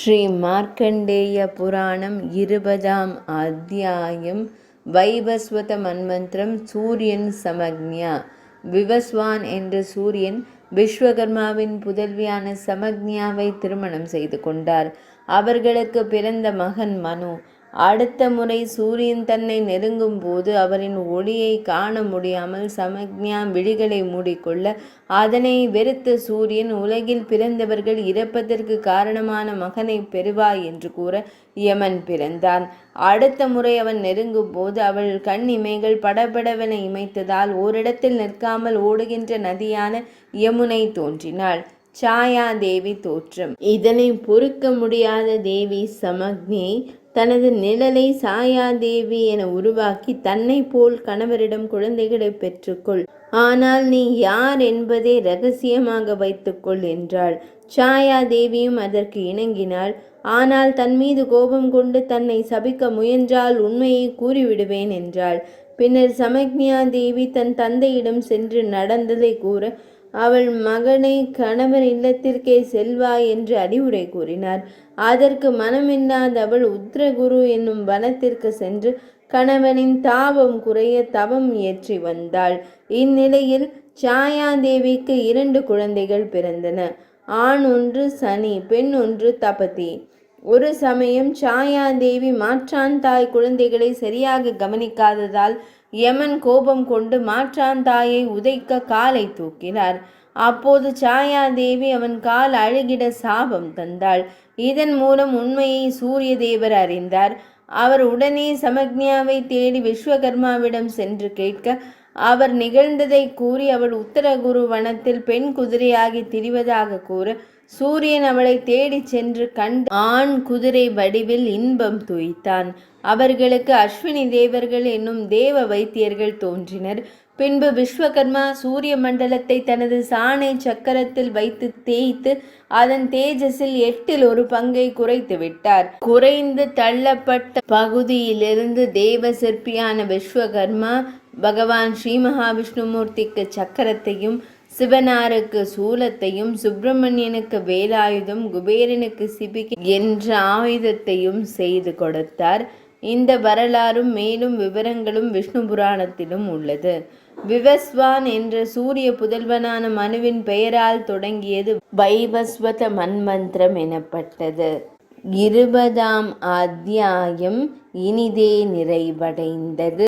ஸ்ரீ மார்க்கண்டேய புராணம் 20ஆம் அத்தியாயம் வைவஸ்வத மன்வந்திரம் சூரியன் சமக்ஞா. விவஸ்வான் என்ற சூரியன் விஸ்வகர்மாவின் புதல்வியான சமக்ஞாவை திருமணம் செய்து கொண்டார். அவர்களுக்கு பிறந்த மகன் மனு. அடுத்த முறை சூரியன் தன்னை நெருங்கும் போது அவரின் ஒளியை காண முடியாமல் சமக்ஞா விழிகளை மூடிக்கொள்ள அதனை வெறுத்த சூரியன், உலகில் பிறந்தவர்கள் இறப்பதற்கு காரணமான மகனை பெறுவாய் என்று கூற யமன் பிறந்தான். அடுத்த முறை அவன் நெருங்கும் போது அவள் கண் இமைகள் படபடவென இமைத்ததால் ஓரிடத்தில் நிற்காமல் ஓடுகின்ற நதியான யமுனை தோன்றினாள். சாயா தேவி தோற்றம். இதனை பொறுக்க முடியாத தேவி சமக்ஞை தனது நிழலை சாயாதேவி என உருவாக்கி, தன்னை போல் கணவரிடம் குழந்தைகளை பெற்றுக்கொள், ஆனால் நீ யார் என்பதை இரகசியமாக வைத்துக்கொள் என்றாள். சாயாதேவியும் அதற்கு இணங்கினாள். ஆனால் தன் மீது கோபம் கொண்டு தன்னை சபிக்க முயன்றால் உண்மையை கூறிவிடுவேன் என்றாள். பின்னர் சமக்ஞா தேவி தன் தந்தையிடம் சென்று நடந்ததை கூற, அவள் மகனை கணவன் இல்லத்திற்கே செல்வாய் என்று அறிவுரை கூறினார். அதற்கு மனமில்லாத அவள் உத்ரகுரு என்னும் வனத்திற்கு சென்று கணவனின் தாபம் குறைய தவம் இயற்றி வந்தாள். இந்நிலையில் சாயாதேவிக்கு 2 குழந்தைகள் பிறந்தன. ஆண் ஒன்று சனி, பெண் ஒன்று தபதி. ஒரு சமயம் சாயாதேவி மாற்றான் தாய் குழந்தைகளை சரியாக கவனிக்காததால் யமன் கோபம் கொண்டு மாற்றான் தாயை உதைக்க காலை தூக்கினார். அப்போது சாயாதேவி அவன் கால் அழுகிட சாபம் தந்தாள். இதன் மூலம் உண்மையை சூரிய தேவர் அறிந்தார். அவர் உடனே சமக்ஞாவை தேடி விஸ்வகர்மாவிடம் சென்று கேட்க, அவர் நிகழ்ந்ததை கூறி அவள் உத்தரகுரு வனத்தில் பெண் குதிரையாகி திரிவதாக கூற, சூரியன் அவளை தேடி சென்று கண்டு ஆண் குதிரை வடிவில் இன்பம் துய்த்தான். அவர்களுக்கு அஸ்வினி தேவர்கள் என்னும் தேவ வைத்தியர்கள் தோன்றினர். பின்பு விஸ்வகர்மா சூரிய மண்டலத்தை தனது சாணை சக்கரத்தில் வைத்து தேய்த்து அதன் தேஜஸில் 8 1 பங்கை குறைத்து விட்டார். குறைந்து தள்ளப்பட்ட பகுதியிலிருந்து தேவ சிற்பியான விஸ்வகர்மா பகவான் ஸ்ரீ மகாவிஷ்ணுமூர்த்திக்கு சக்கரத்தையும், சிவனாருக்கு சூலத்தையும், சுப்பிரமணியனுக்கு வேலாயுதம், குபேரனுக்கு சிபிகை என்ற ஆயுதத்தையும் செய்து கொடுத்தார். இந்த வரலாறும் மேலும் விவரங்களும் விஷ்ணு புராணத்திலும் உள்ளது. விவஸ்வான் என்ற சூரிய புதல்வனான மனுவின் பெயரால் தொடங்கியது வைவஸ்வத மன்வந்திரம் எனப்பட்டது. 20ஆம் அத்தியாயம் இனிதே நிறைவடைந்தது.